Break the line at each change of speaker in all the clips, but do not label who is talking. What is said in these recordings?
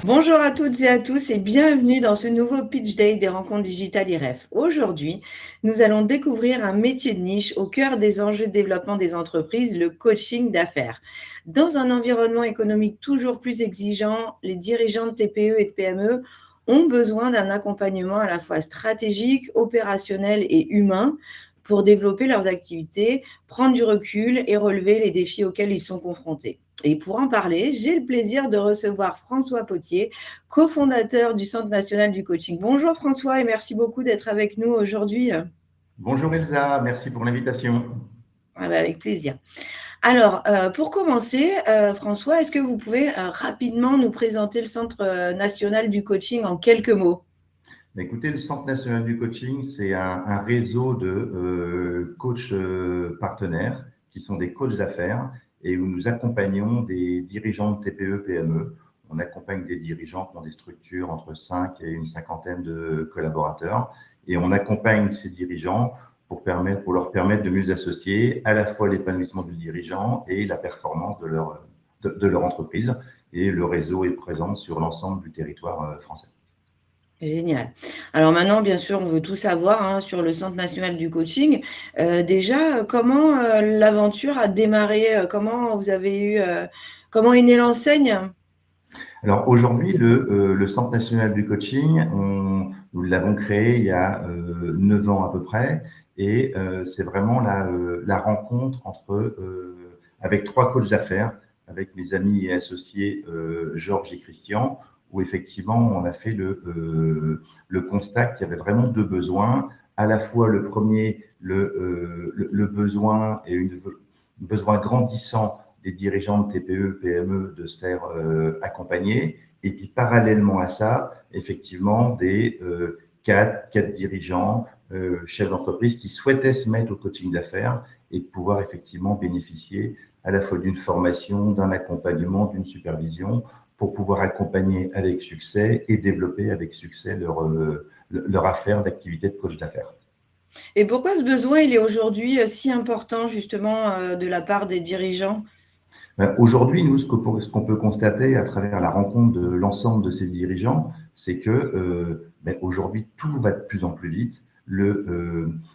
Bonjour à toutes et à tous et bienvenue dans ce nouveau Pitch Day des rencontres digitales IREF. Aujourd'hui, nous allons découvrir un métier de niche au cœur des enjeux de développement des entreprises, le coaching d'affaires. Dans un environnement économique toujours plus exigeant, les dirigeants de TPE et de PME ont besoin d'un accompagnement à la fois stratégique, opérationnel et humain pour développer leurs activités, prendre du recul et relever les défis auxquels ils sont confrontés. Et pour en parler, j'ai le plaisir de recevoir François Potier, cofondateur du Centre national du coaching. Bonjour François et merci beaucoup d'être avec nous aujourd'hui.
Bonjour Elsa, merci pour l'invitation.
Avec plaisir. Alors, pour commencer, François, est-ce que vous pouvez rapidement nous présenter le Centre national du coaching en quelques mots?
Écoutez, le Centre national du coaching, c'est un réseau de coachs partenaires qui sont des coachs d'affaires et où nous accompagnons des dirigeants de TPE, PME. On accompagne des dirigeants qui ont des structures entre 5 et une cinquantaine de collaborateurs et on accompagne ces dirigeants pour leur permettre de mieux associer à la fois l'épanouissement du dirigeant et la performance de leur entreprise. Et le réseau est présent sur l'ensemble du territoire français.
Génial. Alors maintenant, bien sûr, on veut tout savoir sur le Centre national du coaching. Déjà, comment l'aventure a démarré? Comment vous avez eu, comment est née l'enseigne?
Alors aujourd'hui, le Centre national du coaching, nous l'avons créé il y a 9 ans à peu près, et c'est vraiment la rencontre avec 3 coachs d'affaires, avec mes amis et associés Georges et Christian, où effectivement on a fait le constat qu'il y avait vraiment 2 besoins. À la fois le premier, le besoin et besoin grandissant des dirigeants de TPE, PME de se faire accompagner. Et puis parallèlement à ça, effectivement, des quatre dirigeants, chefs d'entreprise qui souhaitaient se mettre au coaching d'affaires et pouvoir effectivement bénéficier à la fois d'une formation, d'un accompagnement, d'une supervision pour pouvoir accompagner avec succès et développer avec succès leur affaire d'activité de coach d'affaires.
Et pourquoi ce besoin, il est aujourd'hui si important justement de la part des dirigeants?
Aujourd'hui, nous, ce qu'on peut constater à travers la rencontre de l'ensemble de ces dirigeants, c'est que aujourd'hui, tout va de plus en plus vite.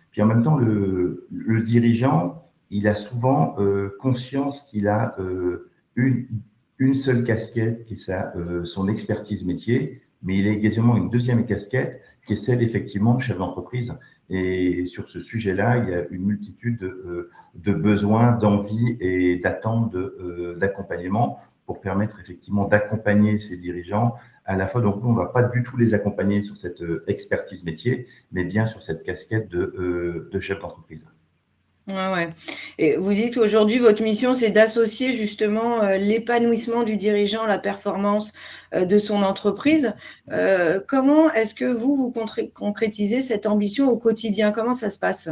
Puis en même temps, le dirigeant, il a souvent conscience qu'il a une seule casquette, qui est son expertise métier, mais il a également une deuxième casquette, qui est celle effectivement de chef d'entreprise. Et sur ce sujet-là, il y a une multitude de besoins, d'envies et d'attentes d'accompagnement pour permettre effectivement d'accompagner ces dirigeants à la fois. Donc, nous, on ne va pas du tout les accompagner sur cette expertise métier, mais bien sur cette casquette de chef d'entreprise.
Ouais. Et vous dites aujourd'hui, votre mission, c'est d'associer justement l'épanouissement du dirigeant, la performance de son entreprise. Comment est-ce que vous concrétisez cette ambition au quotidien? Comment ça se passe?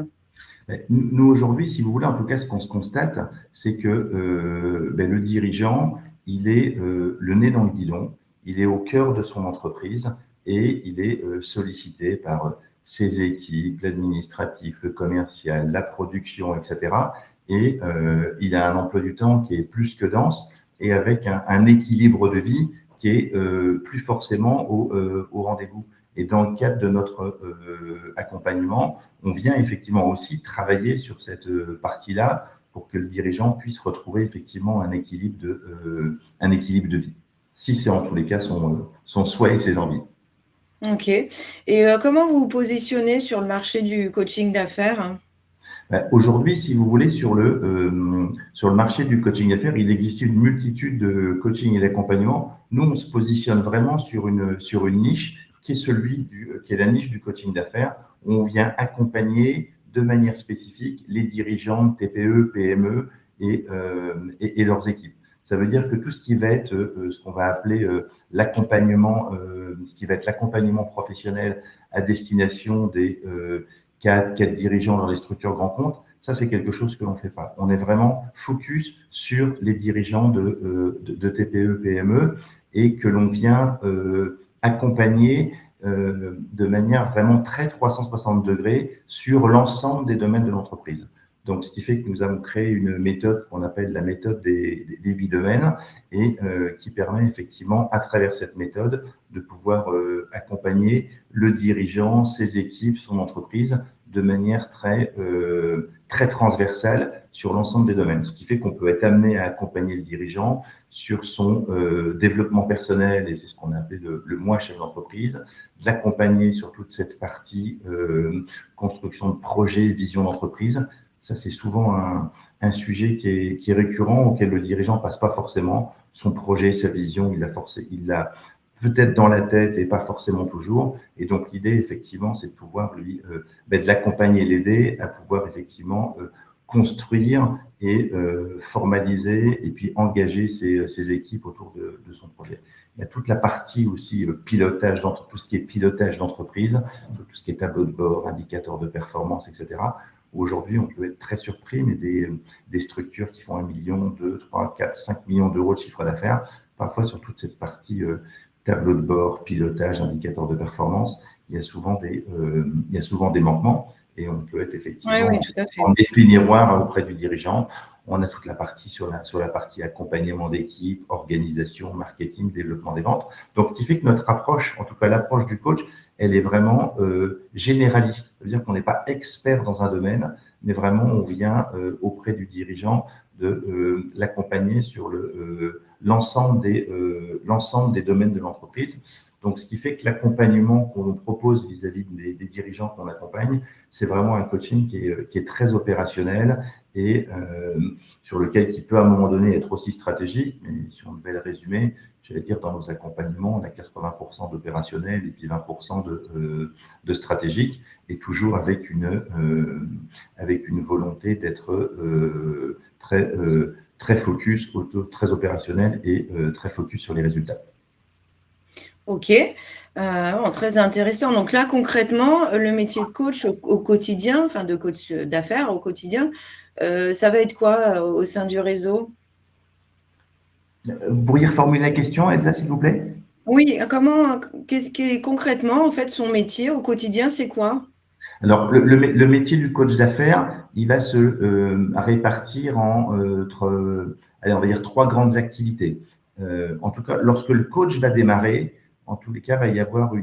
Nous, aujourd'hui, si vous voulez, en tout cas, ce qu'on se constate, c'est que le dirigeant, il est le nez dans le guidon, il est au cœur de son entreprise et il est sollicité par ses équipes, l'administratif, le commercial, la production, etc. Et il a un emploi du temps qui est plus que dense et avec un équilibre de vie qui est plus forcément au rendez-vous. Et dans le cadre de notre accompagnement, on vient effectivement aussi travailler sur cette partie-là pour que le dirigeant puisse retrouver effectivement un équilibre de vie, si c'est en tous les cas son souhait et ses envies.
Ok. Et comment vous vous positionnez sur le marché du coaching d'affaires?
Aujourd'hui, si vous voulez, sur le marché du coaching d'affaires, il existe une multitude de coaching et d'accompagnement. Nous, on se positionne vraiment sur une niche qui est la niche du coaching d'affaires, où on vient accompagner de manière spécifique les dirigeants de TPE, PME et leurs équipes. Ça veut dire que tout ce qui va être ce qu'on va appeler l'accompagnement, ce qui va être l'accompagnement professionnel à destination des quatre dirigeants dans les structures grands comptes, ça c'est quelque chose que l'on ne fait pas. On est vraiment focus sur les dirigeants de TPE, PME et que l'on vient accompagner de manière vraiment très 360 degrés sur l'ensemble des domaines de l'entreprise. Donc, ce qui fait que nous avons créé une méthode qu'on appelle la méthode des 8 domaines et qui permet effectivement, à travers cette méthode, de pouvoir accompagner le dirigeant, ses équipes, son entreprise de manière très transversale sur l'ensemble des domaines. Ce qui fait qu'on peut être amené à accompagner le dirigeant sur son développement personnel, et c'est ce qu'on a appelé le moi chef d'entreprise, l'accompagner sur toute cette partie construction de projet, vision d'entreprise. Ça, c'est souvent un sujet qui est récurrent, auquel le dirigeant passe pas forcément. Son projet, sa vision, il l'a peut-être dans la tête et pas forcément toujours. Et donc, l'idée, effectivement, c'est de pouvoir de l'accompagner, l'aider à pouvoir effectivement construire et formaliser et puis engager ses équipes autour de son projet. Il y a toute la partie aussi pilotage, tout ce qui est pilotage d'entreprise, tout ce qui est tableau de bord, indicateurs de performance, etc. Aujourd'hui, on peut être très surpris, mais des structures qui font 1 million, 2, 3, 4, 5 millions d'euros de chiffre d'affaires, parfois sur toute cette partie tableau de bord, pilotage, indicateurs de performance, il y a souvent des manquements et on peut être effectivement
Oui, tout à fait.
en effet miroir auprès du dirigeant. On a toute la partie sur la partie accompagnement d'équipe, organisation, marketing, développement des ventes. Donc, ce qui fait que notre approche, en tout cas l'approche du coach, elle est vraiment généraliste. Ça veut dire qu'on n'est pas expert dans un domaine, mais vraiment on vient auprès du dirigeant de l'accompagner sur l'ensemble des domaines de l'entreprise. Donc, ce qui fait que l'accompagnement qu'on propose vis-à-vis des dirigeants qu'on accompagne, c'est vraiment un coaching qui est très opérationnel et sur lequel qui peut à un moment donné être aussi stratégique. Mais si on devait le résumer, j'allais dire dans nos accompagnements, on a 80% d'opérationnel et puis 20% de stratégique, et toujours avec une volonté d'être très focus, très opérationnel et très focus sur les résultats.
Ok, très intéressant. Donc là, concrètement, le métier de coach au quotidien, enfin de coach d'affaires au quotidien, ça va être quoi au sein du réseau?
Vous pourriez reformuler la question, Elsa, s'il vous plaît?
Oui, concrètement, en fait, son métier au quotidien, c'est quoi?
Alors, le métier du coach d'affaires, il va se répartir allez, on va dire 3 grandes activités. En tout cas, lorsque le coach va démarrer, en tous les cas, il va y avoir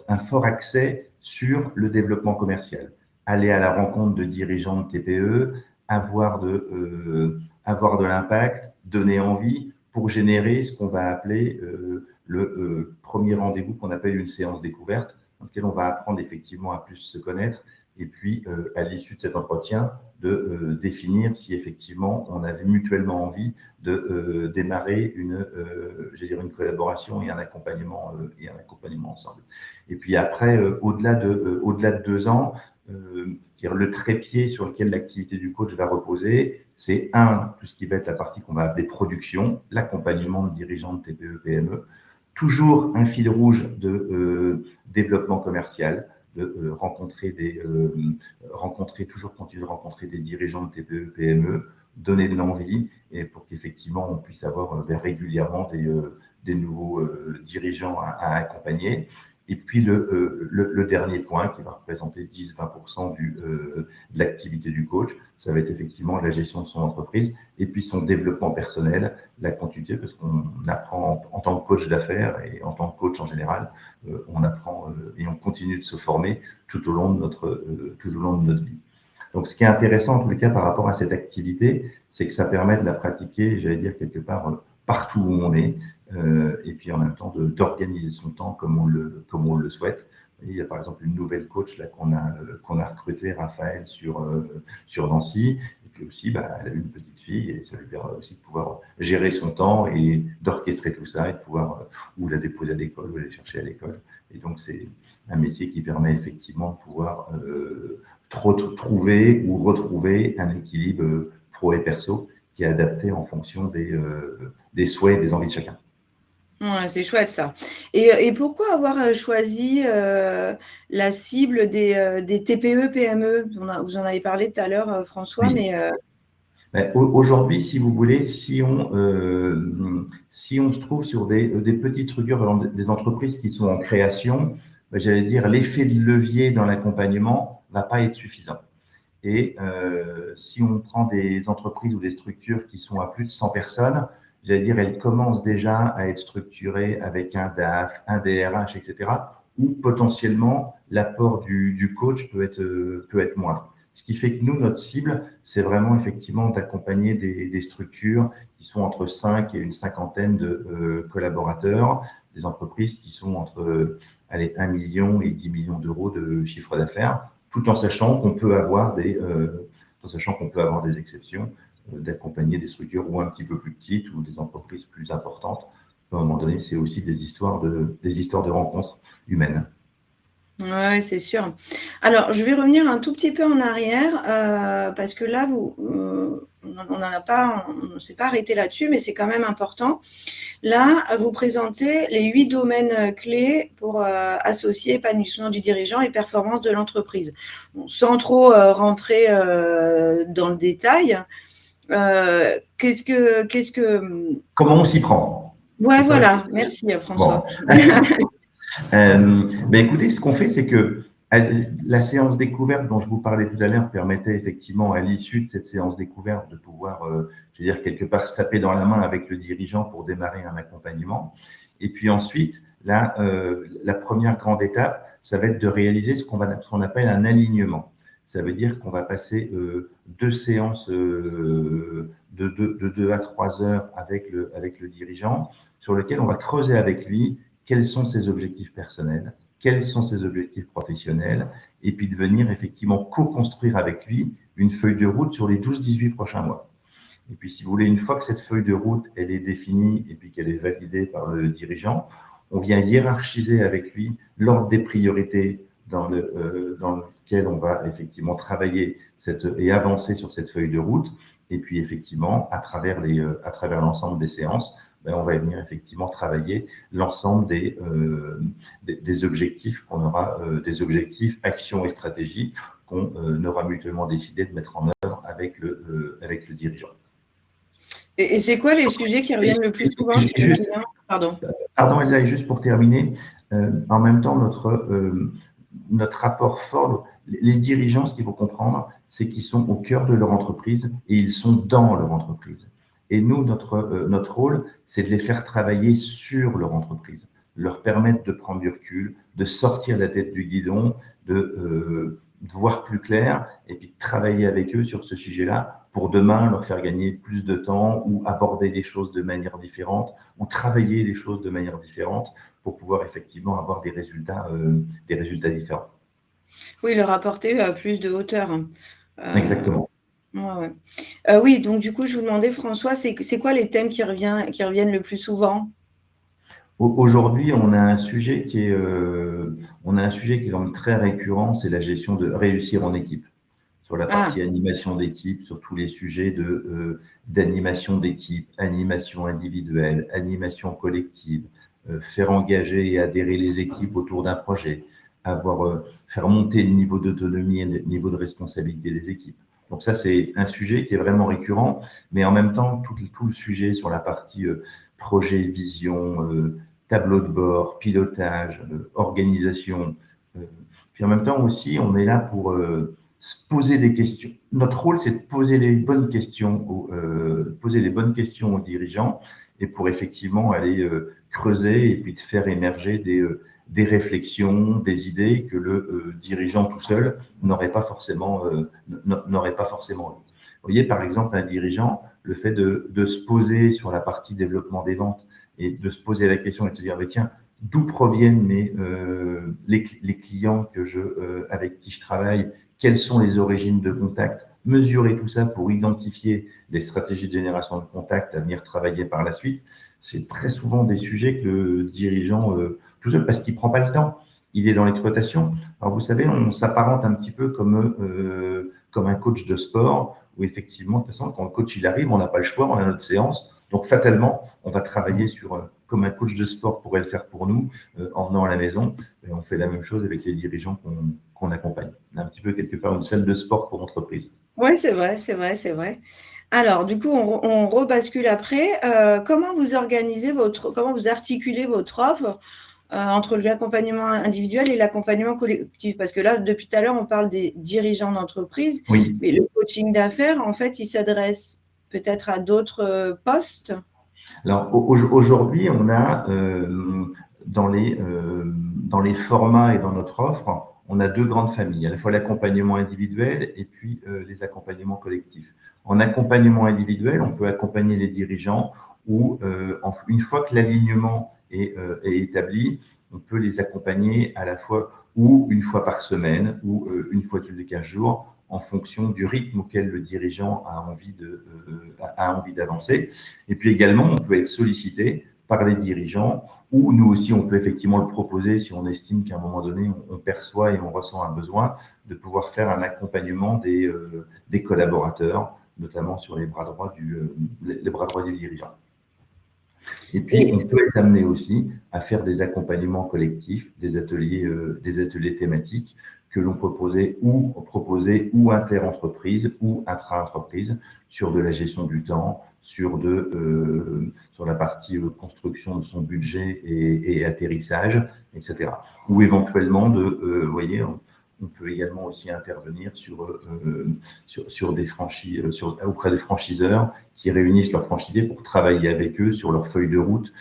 un fort accès sur le développement commercial. Aller à la rencontre de dirigeants de TPE, avoir de l'impact, donner envie pour générer ce qu'on va appeler le premier rendez-vous qu'on appelle une séance découverte, dans lequel on va apprendre effectivement à plus se connaître et puis à l'issue de cet entretien de définir si effectivement on avait mutuellement envie de démarrer une collaboration et un accompagnement ensemble. Et puis après, au-delà de 2 ans, le trépied sur lequel l'activité du coach va reposer, c'est tout ce qui va être la partie qu'on va appeler production, l'accompagnement de dirigeants de TPE, PME, toujours un fil rouge de développement commercial, de continuer de rencontrer des dirigeants de TPE, PME, donner de l'envie et pour qu'effectivement on puisse avoir régulièrement des nouveaux dirigeants à accompagner. Et puis le dernier point qui va représenter 10-20% de l'activité du coach, ça va être effectivement la gestion de son entreprise et puis son développement personnel, la continuité, parce qu'on apprend en tant que coach d'affaires et en tant que coach en général, on apprend et on continue de se former tout au long de notre vie. Donc, ce qui est intéressant en tous les cas par rapport à cette activité, c'est que ça permet de la pratiquer, j'allais dire quelque part, partout où on est, et puis en même temps d'organiser son temps comme on le souhaite. Il y a par exemple une nouvelle coach là qu'on a recrutée, Raphaël, sur Nancy. Et puis aussi, elle a eu une petite fille et ça lui permet aussi de pouvoir gérer son temps et d'orchestrer tout ça et de pouvoir ou la déposer à l'école ou aller chercher à l'école. Et donc, c'est un métier qui permet effectivement de pouvoir trouver ou retrouver un équilibre pro et perso qui est adapté en fonction des souhaits et des envies de chacun.
Ouais, c'est chouette ça. Et pourquoi avoir choisi la cible des TPE, PME? Vous en avez parlé tout à l'heure, François,
Oui.
mais
Aujourd'hui, si vous voulez, si on se trouve sur des petites structures, des entreprises qui sont en création, j'allais dire l'effet de levier dans l'accompagnement va pas être suffisant. Et si on prend des entreprises ou des structures qui sont à plus de 100 personnes, j'allais dire, elles commencent déjà à être structurées avec un DAF, un DRH, etc., où potentiellement l'apport du coach peut être moindre. Ce qui fait que nous, notre cible, c'est vraiment effectivement d'accompagner des structures qui sont entre 5 et une cinquantaine de collaborateurs, des entreprises qui sont entre 1 million et 10 millions d'euros de chiffre d'affaires, tout en sachant qu'on peut avoir des exceptions, d'accompagner des structures ou un petit peu plus petites ou des entreprises plus importantes. À un moment donné, c'est aussi des histoires de rencontres humaines.
Oui, c'est sûr. Alors, je vais revenir un tout petit peu en arrière parce que là, on ne s'est pas arrêté là-dessus, mais c'est quand même important. Là, vous présentez les 8 domaines clés pour associer épanouissement du dirigeant et performance de l'entreprise. Bon, sans trop rentrer dans le détail,
Comment on s'y prend?
Ouais, voilà. Merci, François.
Bon. Écoutez, ce qu'on fait, c'est que la séance découverte dont je vous parlais tout à l'heure permettait effectivement, à l'issue de cette séance découverte, de pouvoir, je veux dire, quelque part se taper dans la main avec le dirigeant pour démarrer un accompagnement. Et puis ensuite, là, la première grande étape, ça va être de réaliser ce qu'on appelle un alignement. Ça veut dire qu'on va passer 2 séances de 2 à 3 heures avec le dirigeant, sur lequel on va creuser avec lui quels sont ses objectifs personnels, quels sont ses objectifs professionnels, et puis de venir effectivement co-construire avec lui une feuille de route sur les 12-18 prochains mois. Et puis, si vous voulez, une fois que cette feuille de route, elle est définie et puis qu'elle est validée par le dirigeant, on vient hiérarchiser avec lui l'ordre des priorités dans lequel on va effectivement travailler et avancer sur cette feuille de route. Et puis, effectivement, à travers l'ensemble des séances, on va venir effectivement travailler l'ensemble des objectifs qu'on aura, des objectifs, actions et stratégies qu'on aura mutuellement décidé de mettre en œuvre avec le dirigeant.
Et c'est quoi les sujets qui reviennent le plus souvent chez les clients? Pardon,
Elsa, et juste pour terminer, en même temps, notre rapport fort, les dirigeants, ce qu'il faut comprendre, c'est qu'ils sont au cœur de leur entreprise et ils sont dans leur entreprise. Et nous, notre rôle, c'est de les faire travailler sur leur entreprise, leur permettre de prendre du recul, de sortir la tête du guidon, de voir plus clair et puis de travailler avec eux sur ce sujet-là pour demain leur faire gagner plus de temps ou aborder les choses de manière différente ou travailler les choses de manière différente pour pouvoir effectivement avoir des résultats différents.
Oui, leur apporter plus de hauteur.
Exactement.
Ouais. Oui, donc du coup, je vous demandais, François, c'est quoi les thèmes qui reviennent le plus souvent?
Aujourd'hui, on a un sujet qui est quand même très récurrent, c'est la gestion de réussir en équipe. Sur la partie animation d'équipe, sur tous les sujets d'animation d'équipe, animation individuelle, animation collective, faire engager et adhérer les équipes autour d'un projet, faire monter le niveau d'autonomie et le niveau de responsabilité des équipes. Donc ça, c'est un sujet qui est vraiment récurrent, mais en même temps, tout le sujet sur la partie projet, vision, tableau de bord, pilotage, organisation. Puis en même temps aussi, on est là pour se poser des questions. Notre rôle, c'est de poser les bonnes questions aux dirigeants et pour effectivement aller creuser et puis de faire émerger des réflexions, des idées que le dirigeant tout seul n'aurait pas forcément eu. Vous voyez, par exemple, un dirigeant, le fait de se poser sur la partie développement des ventes et de se poser la question et de se dire, tiens, d'où proviennent les clients avec qui je travaille, quelles sont les origines de contact, mesurer tout ça pour identifier les stratégies de génération de contact à venir travailler par la suite. C'est très souvent des sujets que le dirigeant, tout seul, parce qu'il ne prend pas le temps, il est dans l'exploitation. Alors vous savez, on s'apparente un petit peu comme un coach de sport, où effectivement, de toute façon, quand le coach il arrive, on n'a pas le choix, on a notre séance. Donc fatalement, on va travailler comme un coach de sport pourrait le faire pour nous, en venant à la maison. Et on fait la même chose avec les dirigeants qu'on accompagne. On a un petit peu quelque part une salle de sport pour entreprise.
Oui, c'est vrai. Alors, du coup, on rebascule après. Comment vous articulez votre offre entre l'accompagnement individuel et l'accompagnement collectif? Parce que là, depuis tout à l'heure, on parle des dirigeants d'entreprise,
Oui.
mais le coaching d'affaires, en fait, il s'adresse peut-être à d'autres postes.
Alors aujourd'hui, on a dans les formats et dans notre offre, on a deux grandes familles, à la fois l'accompagnement individuel et puis les accompagnements collectifs. En accompagnement individuel, on peut accompagner les dirigeants où une fois que l'alignement est établi, on peut les accompagner à la fois ou une fois par semaine ou une fois tous les 15 jours en fonction du rythme auquel le dirigeant a envie d'avancer. Et puis également, on peut être sollicité par les dirigeants ou nous aussi, on peut effectivement le proposer si on estime qu'à un moment donné, on perçoit et on ressent un besoin de pouvoir faire un accompagnement des collaborateurs, notamment sur les bras droits du dirigeant. Et puis, on peut être amené aussi à faire des accompagnements collectifs, des ateliers thématiques que l'on proposait ou inter-entreprise ou intra-entreprise sur de la gestion du temps, sur la partie construction de son budget et atterrissage, etc. Ou éventuellement vous voyez, on peut également aussi intervenir sur des auprès des franchiseurs qui réunissent leurs franchisés pour travailler avec eux sur leur feuille de route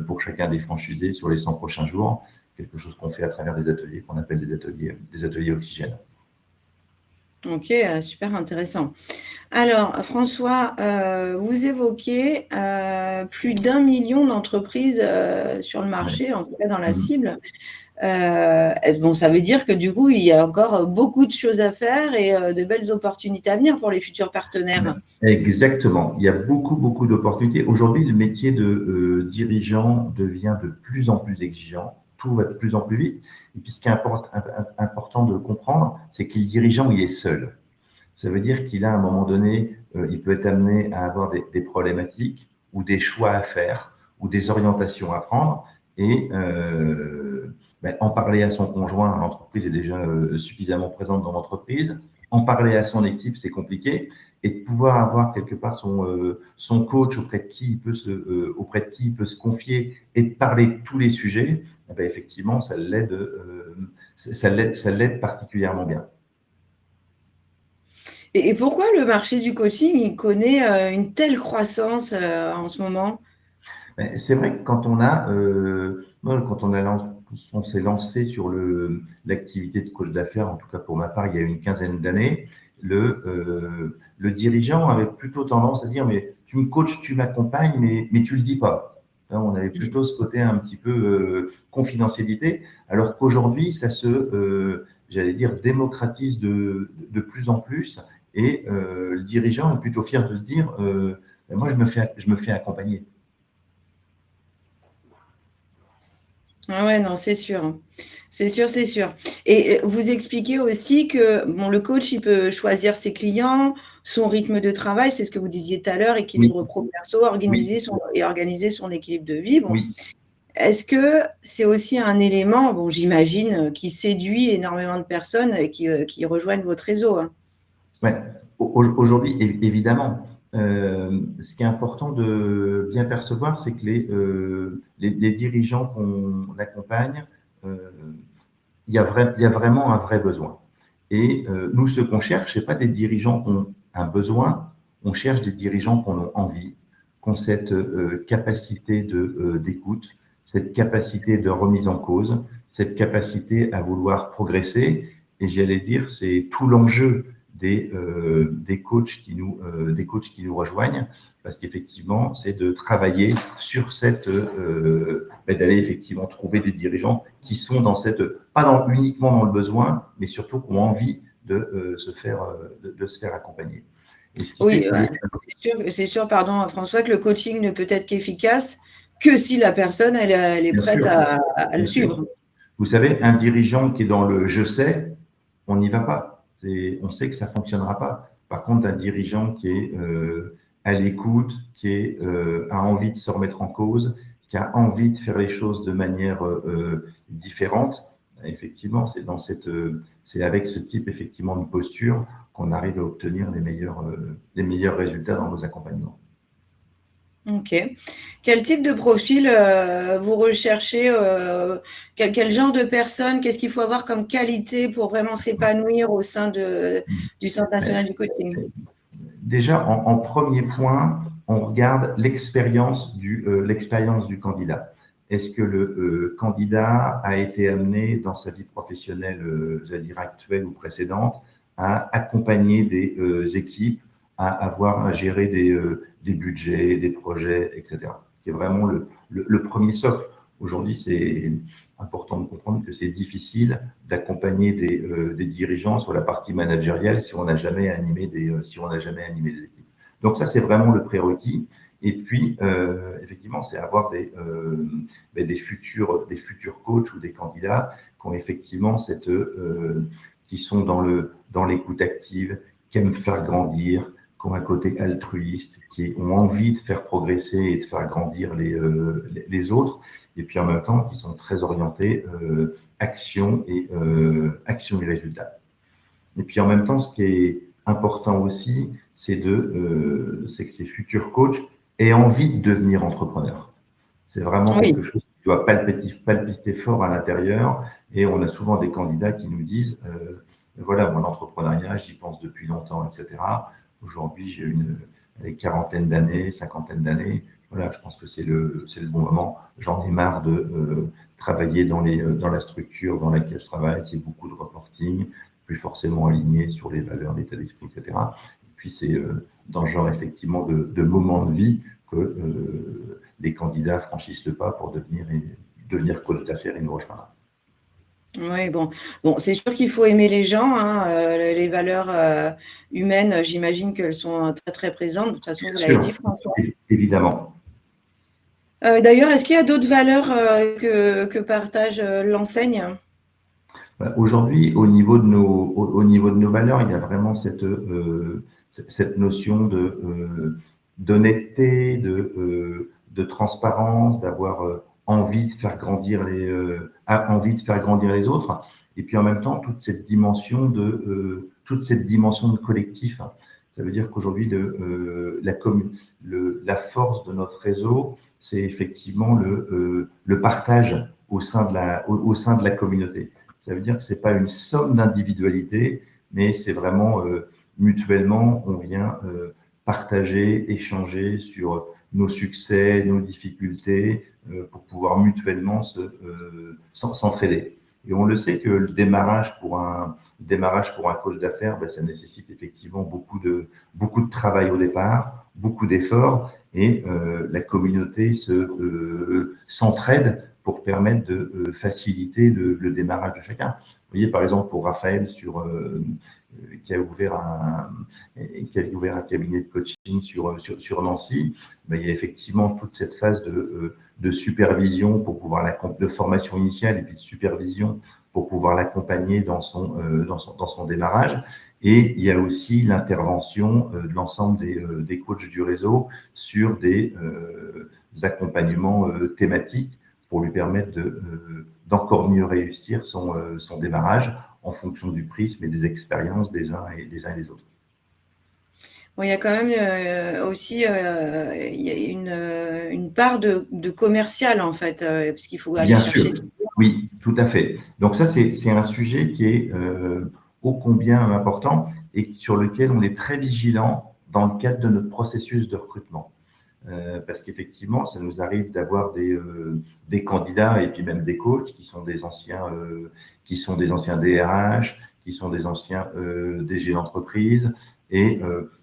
pour chacun des franchisés sur les 100 prochains jours. Quelque chose qu'on fait à travers des ateliers qu'on appelle des ateliers oxygène.
Ok, super intéressant. Alors, François, vous évoquez plus d'1 million d'entreprises sur le marché, en tout cas dans la cible. Bon, ça veut dire que du coup, il y a encore beaucoup de choses à faire et de belles opportunités à venir pour les futurs partenaires.
Exactement. Il y a beaucoup d'opportunités. Aujourd'hui, le métier de dirigeant devient de plus en plus exigeant. Tout va de plus en plus vite. Et puis, ce qui est important de comprendre, c'est que le dirigeant, il est seul. Ça veut dire qu'il a, à un moment donné, il peut être amené à avoir des problématiques ou des choix à faire ou des orientations à prendre. Et en parler à son conjoint, l'entreprise est déjà suffisamment présente dans l'entreprise. En parler à son équipe, c'est compliqué. Et de pouvoir avoir quelque part son coach auprès de qui il peut se confier et de parler de tous les sujets, effectivement, ça l'aide particulièrement bien.
Et pourquoi le marché du coaching, il connaît une telle croissance en ce moment?
C'est vrai que quand on s'est lancé sur l'activité de coach d'affaires, en tout cas pour ma part, il y a une quinzaine d'années, le dirigeant avait plutôt tendance à dire mais tu me coaches, tu m'accompagnes, mais tu le dis pas. On avait plutôt ce côté un petit peu confidentialité, alors qu'aujourd'hui ça j'allais dire, démocratise de plus en plus et le dirigeant est plutôt fier de se dire moi je me fais accompagner.
Ah ouais, non, c'est sûr. C'est sûr, c'est sûr. Et vous expliquez aussi que bon, le coach, il peut choisir ses clients, son rythme de travail, c'est ce que vous disiez tout à l'heure, équilibre pro-perso, organiser son équilibre de vie. Bon.
Oui.
Est-ce que c'est aussi un élément, bon, j'imagine, qui séduit énormément de personnes qui rejoignent votre réseau, hein?
Ouais. Aujourd'hui, évidemment, ce qui est important de bien percevoir, c'est que les dirigeants qu'on accompagne, il y a vraiment un vrai besoin. Et nous, ce qu'on cherche, ce n'est pas des dirigeants qui ont un besoin, on cherche des dirigeants qui en ont envie, qui ont cette capacité d'écoute, cette capacité de remise en cause, cette capacité à vouloir progresser. Et j'allais dire, c'est tout l'enjeu des coachs qui nous rejoignent, parce qu'effectivement, c'est de travailler sur d'aller effectivement trouver des dirigeants qui sont uniquement dans le besoin, mais surtout qui ont envie de se faire accompagner.
Oui, c'est sûr, pardon, François, que le coaching ne peut être qu'efficace que si la personne, elle est prête à le suivre.
Vous savez, un dirigeant qui est dans le « je sais », on n'y va pas. On sait que ça ne fonctionnera pas. Par contre, un dirigeant qui est à l'écoute, qui a envie de se remettre en cause, qui a envie de faire les choses de manière différente, effectivement, c'est avec ce type effectivement de posture qu'on arrive à obtenir les meilleurs résultats dans nos accompagnements.
Ok. Quel type de profil vous recherchez quel genre de personne? Qu'est-ce qu'il faut avoir comme qualité pour vraiment s'épanouir au sein du Centre national du coaching?
Déjà, en premier point, on regarde l'expérience du candidat. Est-ce que le candidat a été amené dans sa vie professionnelle, j'allais dire actuelle ou précédente, à accompagner des équipes, à avoir à gérer des budgets, des projets, etc. C'est vraiment le premier socle. Aujourd'hui, c'est important de comprendre que c'est difficile d'accompagner des dirigeants sur la partie managériale si on n'a jamais animé si on n'a jamais animé des équipes. Donc ça, c'est vraiment le prérequis. Et puis, effectivement, c'est avoir des futurs coachs ou des candidats qui ont effectivement qui sont dans l'écoute active, qui aiment faire grandir, qui ont un côté altruiste, qui ont envie de faire progresser et de faire grandir les autres, et puis en même temps qui sont très orientés action et résultat. Et puis en même temps, ce qui est important aussi, c'est que ces futurs coachs aient envie de devenir entrepreneurs. C'est vraiment quelque chose qui doit palpiter fort à l'intérieur. Et on a souvent des candidats qui nous disent, voilà, mon entrepreneuriat, j'y pense depuis longtemps, etc. Aujourd'hui, j'ai une quarantaine d'années, cinquantaine d'années. Voilà, je pense que c'est le bon moment. J'en ai marre de travailler dans la structure dans laquelle je travaille. C'est beaucoup de reporting, plus forcément aligné sur les valeurs, l'état d'esprit, etc. Et puis, c'est dans ce genre, effectivement, de moments de vie que les candidats franchissent le pas pour devenir coach d'affaires et nous rejoindre.
Oui, bon, c'est sûr qu'il faut aimer les gens, hein, les valeurs humaines, j'imagine qu'elles sont très, très présentes. De toute façon, vous l'avez dit, François.
Évidemment.
D'ailleurs, est-ce qu'il y a d'autres valeurs que partage l'enseigne?
Aujourd'hui, au niveau de nos valeurs, il y a vraiment cette notion d'honnêteté, de transparence, d'avoir envie de faire grandir les autres, et puis en même temps toute cette dimension de collectif. Ça veut dire qu'aujourd'hui, la force de notre réseau, c'est effectivement le partage au sein de la communauté. Ça veut dire que c'est pas une somme d'individualité, mais c'est vraiment mutuellement, on vient partager, échanger sur nos succès, nos difficultés, pour pouvoir mutuellement s'entraider. Et on le sait que le démarrage pour un coach d'affaires, ça nécessite effectivement beaucoup de travail au départ, beaucoup d'efforts, et la communauté s'entraide pour permettre de faciliter le démarrage de chacun. Vous voyez, par exemple, pour Raphaël, qui a ouvert un cabinet de coaching sur Nancy, il y a effectivement toute cette phase de supervision pour pouvoir de formation initiale et puis de supervision pour pouvoir l'accompagner dans son démarrage. Et il y a aussi l'intervention de l'ensemble des coachs du réseau sur des accompagnements thématiques pour lui permettre d'encore mieux réussir son démarrage en fonction du prisme et des expériences des uns et des autres.
Bon, il y a quand même aussi il y a une part de commercial, en fait, parce qu'il faut aller chercher.
Bien sûr, oui, tout à fait. Donc ça, c'est un sujet qui est ô combien important et sur lequel on est très vigilant dans le cadre de notre processus de recrutement. Parce qu'effectivement, ça nous arrive d'avoir des candidats et puis même des coachs qui sont des anciens DRH, qui sont des anciens DG d'entreprise et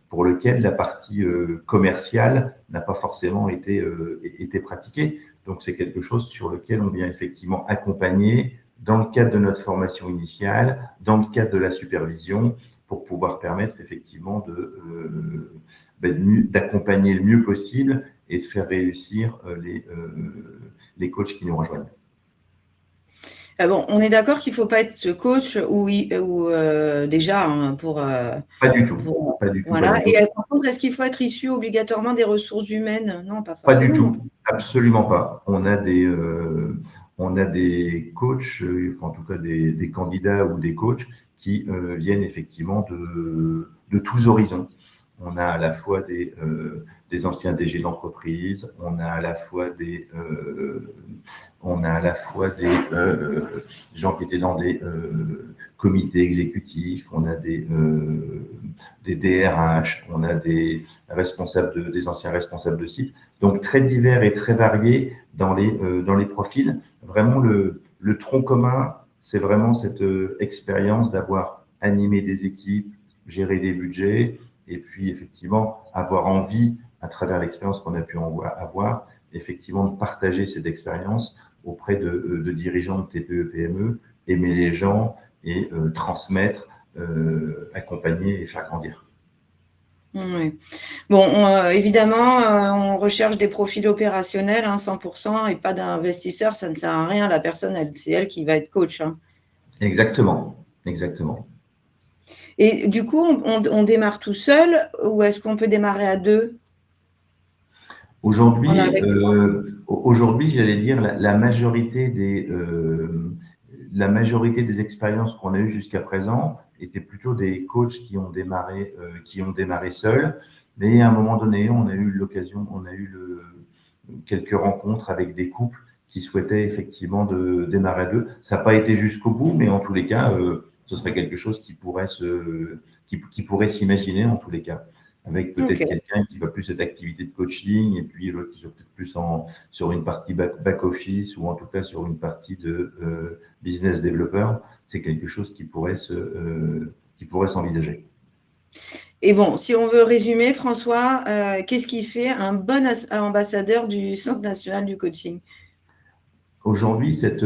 pour lequel la partie commerciale n'a pas forcément été pratiquée. Donc, c'est quelque chose sur lequel on vient effectivement accompagner dans le cadre de notre formation initiale, dans le cadre de la supervision, pour pouvoir permettre effectivement d'accompagner le mieux possible et de faire réussir les coachs qui nous rejoignent.
Bon, on est d'accord qu'il ne faut pas être ce coach ou déjà pour…
Pas du tout.
Voilà. Et par contre, est-ce qu'il faut être issu obligatoirement des ressources humaines? Non, pas forcément.
Pas du tout, absolument pas. On a des coachs, en tout cas des candidats ou des coachs qui viennent effectivement de tous horizons. On a à la fois des anciens DG d'entreprise, on a à la fois des gens qui étaient dans des comités exécutifs, on a des DRH, on a des des anciens responsables de site. Donc très divers et très variés dans les profils. Vraiment le tronc commun, c'est vraiment cette expérience d'avoir animé des équipes, géré des budgets, et puis effectivement avoir envie, à travers l'expérience qu'on a pu avoir, effectivement de partager cette expérience auprès de dirigeants de TPE, PME, aimer les gens et transmettre, accompagner et faire grandir.
Oui. Bon, évidemment, on recherche des profils opérationnels, 100%, et pas d'investisseurs. Ça ne sert à rien. La personne, c'est elle qui va être coach.
Exactement, exactement.
Et du coup, on démarre tout seul ou est-ce qu'on peut démarrer à deux?
Aujourd'hui, j'allais dire la majorité des expériences qu'on a eues jusqu'à présent étaient plutôt des coachs qui ont démarré seuls. Mais à un moment donné, on a eu quelques rencontres avec des couples qui souhaitaient effectivement de démarrer à deux. Ça n'a pas été jusqu'au bout, mais en tous les cas, ce serait quelque chose qui pourrait s'imaginer en tous les cas, avec peut-être quelqu'un qui va plus cette activité de coaching et puis l'autre qui soit peut-être plus sur une partie back-office ou en tout cas sur une partie de business developer. C'est quelque chose qui pourrait s'envisager.
Et bon, si on veut résumer, François, qu'est-ce qui fait un bon ambassadeur du Centre national du coaching?
Aujourd'hui, c'est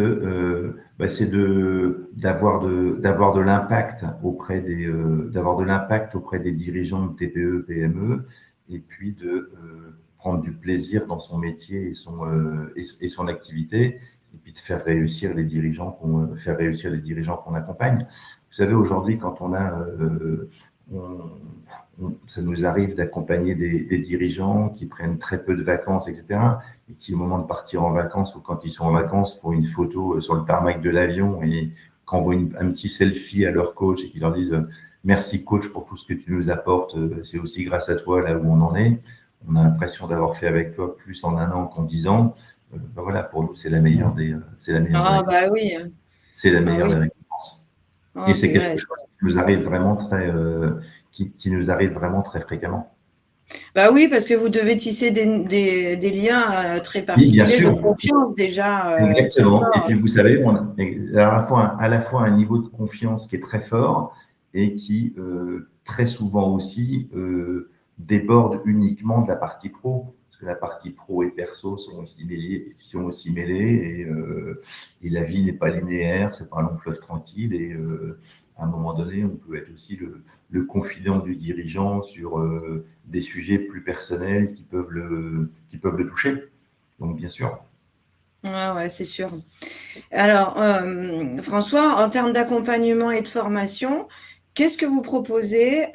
d'avoir de l'impact auprès des dirigeants de TPE, PME, et puis de prendre du plaisir dans son métier et son activité, et puis de faire réussir les dirigeants qu'on accompagne. Vous savez, aujourd'hui, quand ça nous arrive d'accompagner des dirigeants qui prennent très peu de vacances, etc., et qui, au moment de partir en vacances ou quand ils sont en vacances, font une photo sur le tarmac de l'avion et qu'envoient un petit selfie à leur coach et qui leur disent « Merci coach pour tout ce que tu nous apportes, c'est aussi grâce à toi là où on en est. On a l'impression d'avoir fait avec toi plus en 1 an qu'en 10 ans. » Voilà, pour nous, c'est la meilleure des
Oui.
C'est la meilleure des récompenses. Et c'est quelque chose qui nous arrive vraiment qui nous arrive vraiment très fréquemment.
Bah oui, parce que vous devez tisser des liens très particuliers de confiance déjà.
Exactement. Et puis vous savez, on a à la fois un niveau de confiance qui est très fort et qui très souvent aussi déborde uniquement de la partie pro. Parce que la partie pro et perso sont aussi mêlées et la vie n'est pas linéaire, c'est pas un long fleuve tranquille et à un moment donné, on peut être aussi le confident du dirigeant sur des sujets plus personnels qui peuvent le toucher. Donc, bien sûr.
Ouais, c'est sûr. Alors, François, en termes d'accompagnement et de formation, qu'est-ce que vous proposez,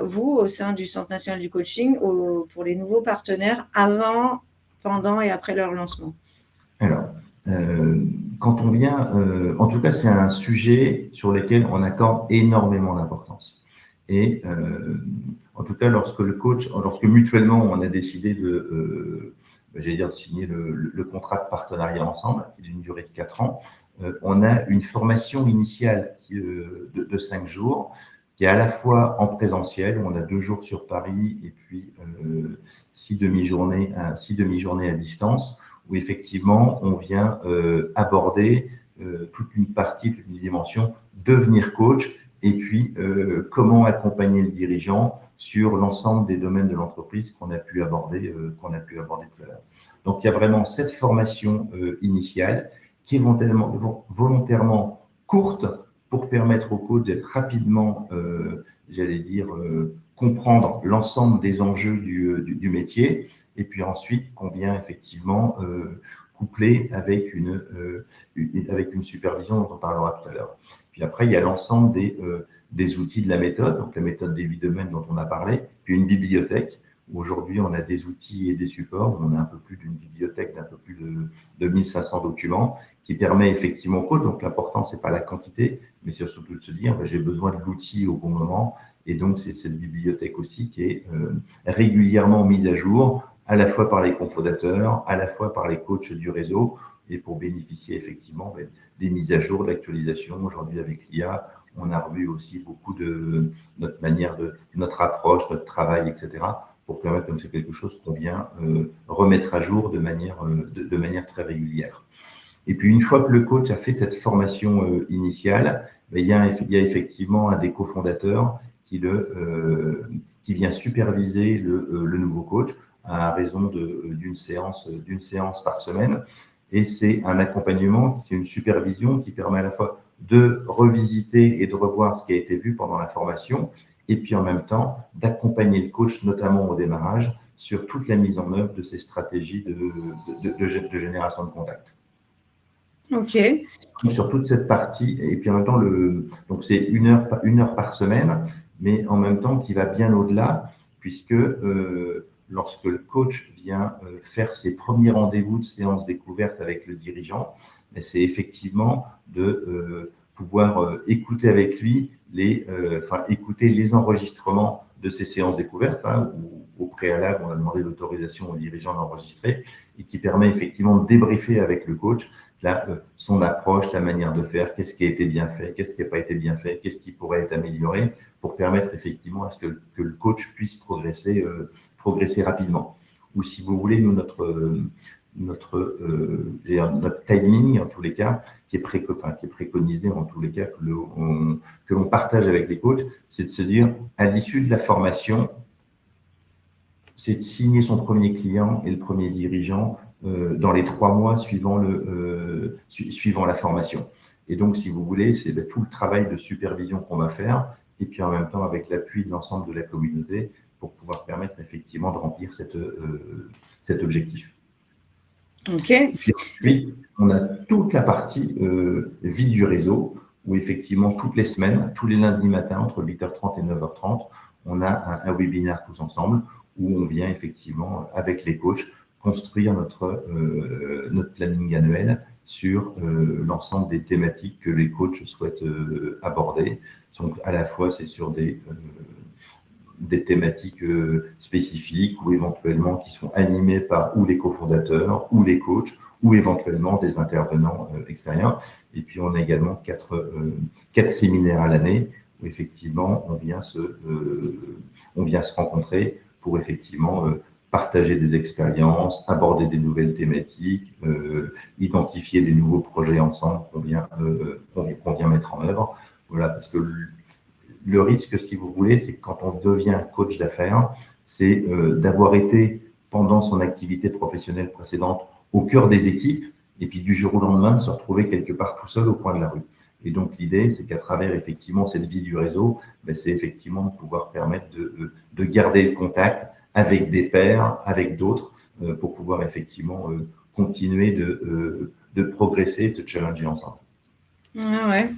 vous, au sein du Centre national du coaching, pour les nouveaux partenaires avant, pendant et après leur lancement?
Alors, quand on vient, en tout cas, c'est un sujet sur lequel on accorde énormément d'importance. Et en tout cas, lorsque mutuellement on a décidé de signer le contrat de partenariat ensemble, qui est d'une durée de 4 ans, on a une formation initiale de 5 jours, qui est à la fois en présentiel, où on a 2 jours sur Paris et puis 6 demi-journées à distance, où effectivement on vient aborder toute une dimension, devenir coach, et puis comment accompagner le dirigeant sur l'ensemble des domaines de l'entreprise qu'on a pu aborder tout à l'heure. Donc il y a vraiment cette formation initiale qui est volontairement courte pour permettre au coach d'être rapidement, comprendre l'ensemble des enjeux du métier, et puis ensuite qu'on vient effectivement coupler avec une supervision dont on parlera tout à l'heure. Puis après, il y a l'ensemble des outils de la méthode, donc la méthode des 8 domaines dont on a parlé, puis une bibliothèque, où aujourd'hui on a des outils et des supports, on a un peu plus d'une bibliothèque d'un peu plus de 1500 documents, qui permet effectivement au coach, donc l'important c'est pas la quantité, mais c'est surtout de se dire j'ai besoin de l'outil au bon moment, Et donc, c'est cette bibliothèque aussi qui est régulièrement mise à jour, à la fois par les cofondateurs, à la fois par les coachs du réseau, et pour bénéficier effectivement des mises à jour, de l'actualisation. Aujourd'hui, avec l'IA, on a revu aussi beaucoup de notre manière notre approche, notre travail, etc., pour permettre, comme c'est quelque chose qu'on vient remettre à jour de manière très régulière. Et puis, une fois que le coach a fait cette formation initiale, il y a effectivement un des cofondateurs qui vient superviser le nouveau coach à raison d'une séance par semaine. Et c'est un accompagnement, c'est une supervision qui permet à la fois de revisiter et de revoir ce qui a été vu pendant la formation, et puis en même temps d'accompagner le coach, notamment au démarrage, sur toute la mise en œuvre de ces stratégies de génération de contact.
Ok.
Donc, sur toute cette partie, et puis en même temps, donc c'est une heure par semaine, mais en même temps qui va bien au-delà, puisque lorsque le coach vient faire ses premiers rendez-vous de séance découverte avec le dirigeant, c'est effectivement de pouvoir écouter avec lui écouter les enregistrements de ces séances découvertes, où au préalable, on a demandé l'autorisation au dirigeant d'enregistrer, et qui permet effectivement de débriefer avec le coach son approche, la manière de faire, qu'est-ce qui a été bien fait, qu'est-ce qui n'a pas été bien fait, qu'est-ce qui pourrait être amélioré, pour permettre effectivement à ce que le coach puisse progresser rapidement. Ou si vous voulez, nous, notre timing, en tous les cas, qui est préconisé en tous les cas, que l'on partage avec les coachs, c'est de se dire, à l'issue de la formation, c'est de signer son premier client et le premier dirigeant dans les 3 mois suivant la formation. Et donc, si vous voulez, c'est tout le travail de supervision qu'on va faire, et puis en même temps avec l'appui de l'ensemble de la communauté pour pouvoir permettre effectivement de remplir cet objectif.
Ok.
Et puis ensuite, on a toute la partie vie du réseau, où effectivement, toutes les semaines, tous les lundis matins, entre 8h30 et 9h30, on a un webinaire tous ensemble, où on vient effectivement, avec les coachs, construire notre planning annuel sur l'ensemble des thématiques que les coachs souhaitent aborder. Donc, à la fois, c'est sur des thématiques spécifiques ou éventuellement qui sont animées par ou les cofondateurs ou les coachs ou éventuellement des intervenants extérieurs. Et puis, on a également 4 séminaires à l'année où effectivement, on vient se rencontrer pour effectivement partager des expériences, aborder des nouvelles thématiques, identifier des nouveaux projets ensemble qu'on vient mettre en œuvre. Voilà, parce que le risque, si vous voulez, c'est que quand on devient coach d'affaires, c'est d'avoir été, pendant son activité professionnelle précédente, au cœur des équipes, et puis du jour au lendemain, de se retrouver quelque part tout seul au coin de la rue. Et donc, l'idée, c'est qu'à travers, effectivement, cette vie du réseau, c'est effectivement de pouvoir permettre de garder le contact avec des pairs, avec d'autres, pour pouvoir, effectivement, continuer de progresser, de challenger ensemble.
Ah ouais.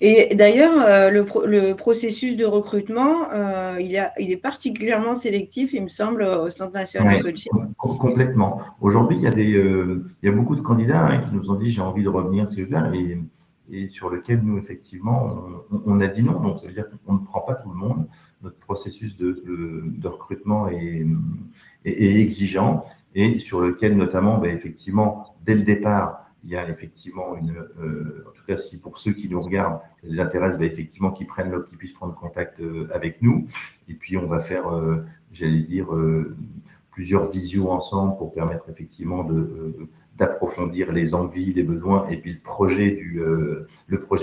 Et d'ailleurs, le processus de recrutement, il est particulièrement sélectif, il me semble, au Centre national du coaching.
Complètement. Aujourd'hui, il y a beaucoup de candidats qui nous ont dit « j'ai envie de revenir sur ce et sur lequel nous, effectivement, on a dit non. Donc, ça veut dire qu'on ne prend pas tout le monde. Notre processus de recrutement est exigeant et sur lequel, notamment, effectivement, dès le départ, il y a effectivement en tout cas, si pour ceux qui nous regardent, ça les intéresse, effectivement, qu'ils puissent prendre contact avec nous. Et puis, on va faire, j'allais dire, plusieurs visios ensemble pour permettre effectivement d'approfondir les envies, les besoins et puis le projet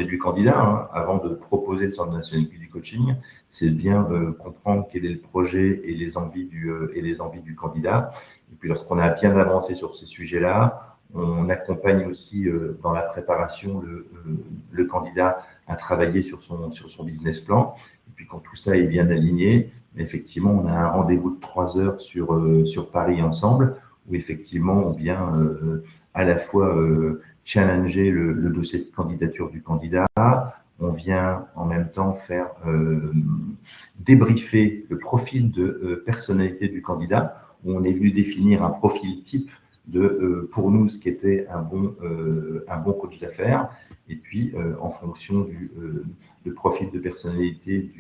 du candidat. Avant de proposer le Centre national du coaching, c'est bien comprendre quel est le projet et les envies du candidat. Et puis, lorsqu'on a bien avancé sur ces sujets-là, on accompagne aussi dans la préparation le candidat à travailler sur son business plan. Et puis, quand tout ça est bien aligné, effectivement, on a un rendez-vous de 3 heures sur Paris ensemble, où effectivement, on vient à la fois challenger le dossier de candidature du candidat, on vient en même temps faire débriefer le profil de personnalité du candidat, où on est venu définir un profil type pour nous ce qui était un bon coach d'affaires. Et puis, en fonction du profil de personnalité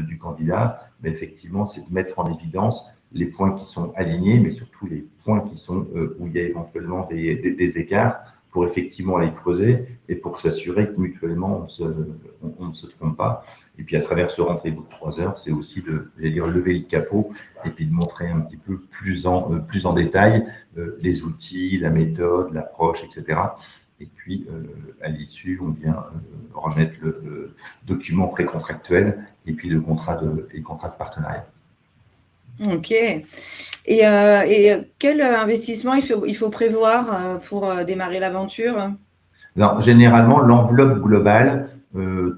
du candidat, mais effectivement, c'est de mettre en évidence les points qui sont alignés, mais surtout les points qui sont où il y a éventuellement des écarts pour effectivement les creuser et pour s'assurer que mutuellement on ne se trompe pas. Et puis à travers ce rendez-vous de 3 heures, c'est aussi de, j'allais dire, lever le capot et puis de montrer un petit peu plus en détail les outils, la méthode, l'approche, etc. Et puis à l'issue, on vient remettre le document précontractuel et puis le contrat de partenariat.
Ok. Et quel investissement il faut prévoir pour démarrer l'aventure?
Alors, généralement, l'enveloppe globale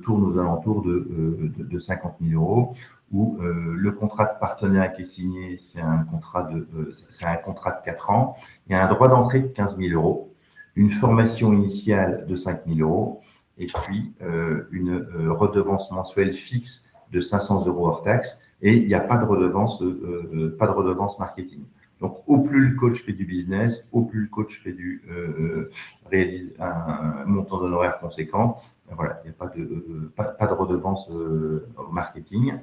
tourne aux alentours de 50 000 euros, où le contrat de partenariat qui est signé, c'est un contrat de 4 ans. Il y a un droit d'entrée de 15 000 euros, une formation initiale de 5 000 euros, et puis une redevance mensuelle fixe de 500 euros hors taxe, et il n'y a pas de redevance marketing. Donc, au plus le coach fait du business, au plus le coach fait réalise un montant d'honoraires conséquent. Voilà, il n'y a pas de redevance au marketing.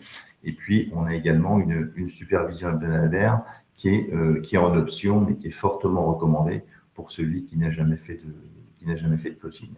Et puis, on a également une supervision hebdomadaire qui est en option, mais qui est fortement recommandée pour celui qui n'a jamais fait de coaching.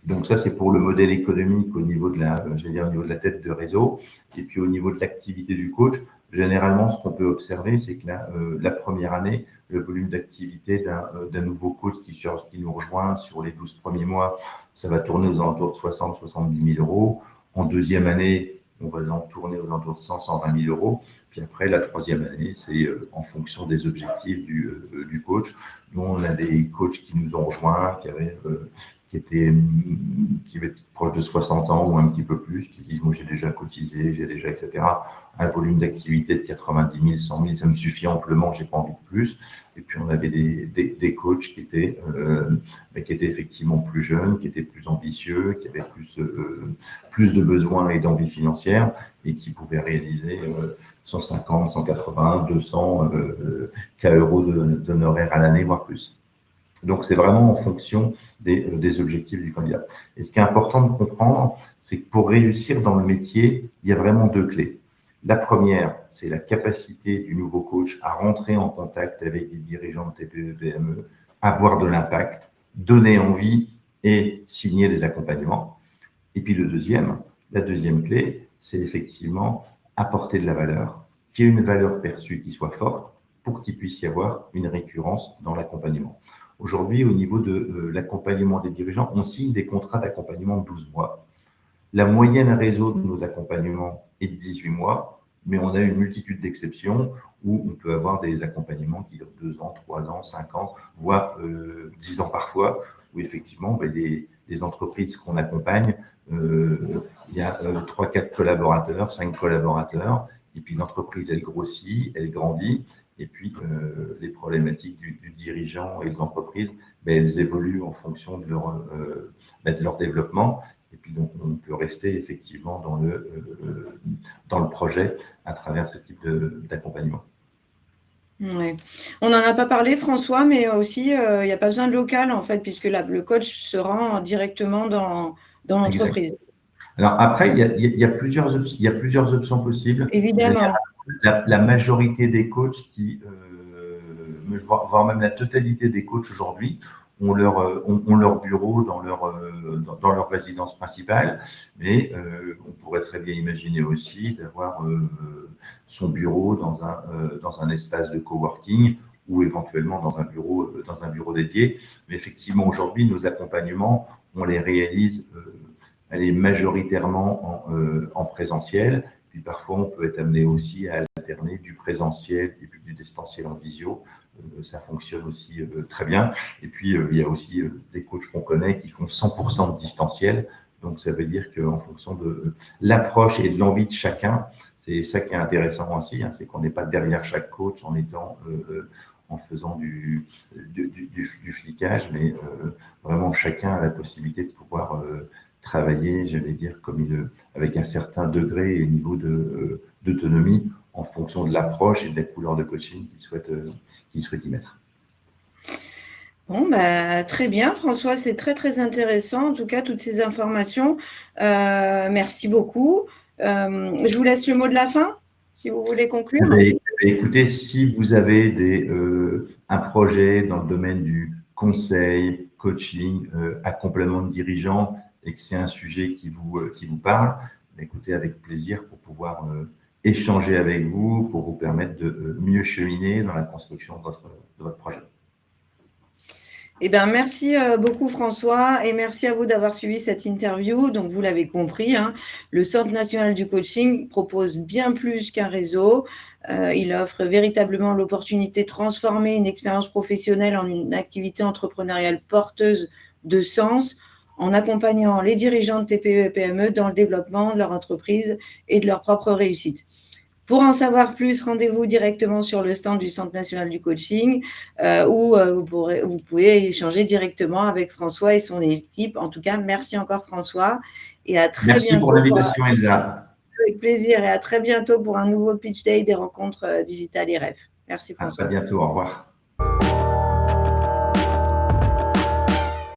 Donc ça, c'est pour le modèle économique au niveau de la tête de réseau. Et puis au niveau de l'activité du coach, généralement, ce qu'on peut observer, c'est que la première année, le volume d'activité d'un nouveau coach qui nous rejoint sur les 12 premiers mois, ça va tourner aux alentours de 60-70 000 euros. En deuxième année, on va en tourner aux alentours de 100-120 000 euros. Puis après, la troisième année, c'est en fonction des objectifs du coach. Nous, on a des coachs qui nous ont rejoints, qui étaient proches de 60 ans ou un petit peu plus, qui disent, moi j'ai déjà cotisé, j'ai déjà, etc. Un volume d'activité de 90 000, 100 000, ça me suffit amplement, j'ai pas envie de plus. Et puis on avait des coachs qui étaient effectivement plus jeunes, qui étaient plus ambitieux, qui avaient plus de besoins et d'envie financière et qui pouvaient réaliser 150, 180, 200 euros d'honoraires à l'année, voire plus. Donc, c'est vraiment en fonction des objectifs du candidat. Et ce qui est important de comprendre, c'est que pour réussir dans le métier, il y a vraiment 2 clés. La première, c'est la capacité du nouveau coach à rentrer en contact avec des dirigeants de TPE, PME, avoir de l'impact, donner envie et signer des accompagnements. Et puis la deuxième clé, c'est effectivement apporter de la valeur, qu'il y ait une valeur perçue qui soit forte pour qu'il puisse y avoir une récurrence dans l'accompagnement. Aujourd'hui, au niveau de l'accompagnement des dirigeants, on signe des contrats d'accompagnement de 12 mois. La moyenne réseau de nos accompagnements est de 18 mois, mais on a une multitude d'exceptions où on peut avoir des accompagnements qui durent 2 ans, 3 ans, 5 ans, voire 10 ans parfois, où effectivement, les entreprises qu'on accompagne, il y a 3-4 collaborateurs, 5 collaborateurs, et puis l'entreprise, elle grossit, elle grandit, et puis les problématiques du dirigeant et de l'entreprise, elles évoluent en fonction de leur développement. Et puis donc on peut rester effectivement dans le projet à travers ce type d'accompagnement.
Ouais. On n'en a pas parlé, François, mais aussi, il n'y a pas besoin de local, en fait, puisque le coach se rend directement dans l'entreprise.
Alors après, il y a plusieurs options possibles.
Évidemment.
La majorité des coachs voire même la totalité des coachs aujourd'hui, ont leur bureau dans leur résidence principale, mais on pourrait très bien imaginer aussi d'avoir son bureau dans un espace de coworking ou éventuellement dans un bureau dédié. Mais effectivement, aujourd'hui, nos accompagnements, on les réalise majoritairement en présentiel. Puis parfois, on peut être amené aussi à alterner du présentiel et puis du distanciel en visio. Ça fonctionne aussi très bien. Et puis, il y a aussi des coachs qu'on connaît qui font 100% de distanciel. Donc, ça veut dire qu'en fonction de l'approche et de l'envie de chacun, c'est ça qui est intéressant aussi, c'est qu'on n'est pas derrière chaque coach en faisant du flicage, mais vraiment chacun a la possibilité de pouvoir travailler, j'allais dire, avec un certain degré et niveau d'autonomie en fonction de l'approche et de la couleur de coaching qu'il souhaite y mettre.
Bon, bah, très bien, François, c'est très, très intéressant, en tout cas, toutes ces informations. Merci beaucoup. Je vous laisse le mot de la fin, si vous voulez conclure.
Écoutez, si vous avez un projet dans le domaine du conseil, coaching, accompagnement de dirigeants et que c'est un sujet qui vous parle, écoutez avec plaisir pour pouvoir échanger avec vous, pour vous permettre de mieux cheminer dans la construction de votre projet.
Eh bien, merci beaucoup François et merci à vous d'avoir suivi cette interview. Donc, vous l'avez compris, hein, le Centre national du coaching propose bien plus qu'un réseau. Il offre véritablement l'opportunité de transformer une expérience professionnelle en une activité entrepreneuriale porteuse de sens en accompagnant les dirigeants de TPE et PME dans le développement de leur entreprise et de leur propre réussite. Pour en savoir plus, rendez-vous directement sur le stand du Centre national du coaching où vous pouvez échanger directement avec François et son équipe. En tout cas, merci encore François et à très
Merci pour
bientôt.
l'invitation, Elsa.
Avec plaisir et à très bientôt pour un nouveau Pitch Day des rencontres digitales IREF. Merci
À très
François.
bientôt. Au revoir.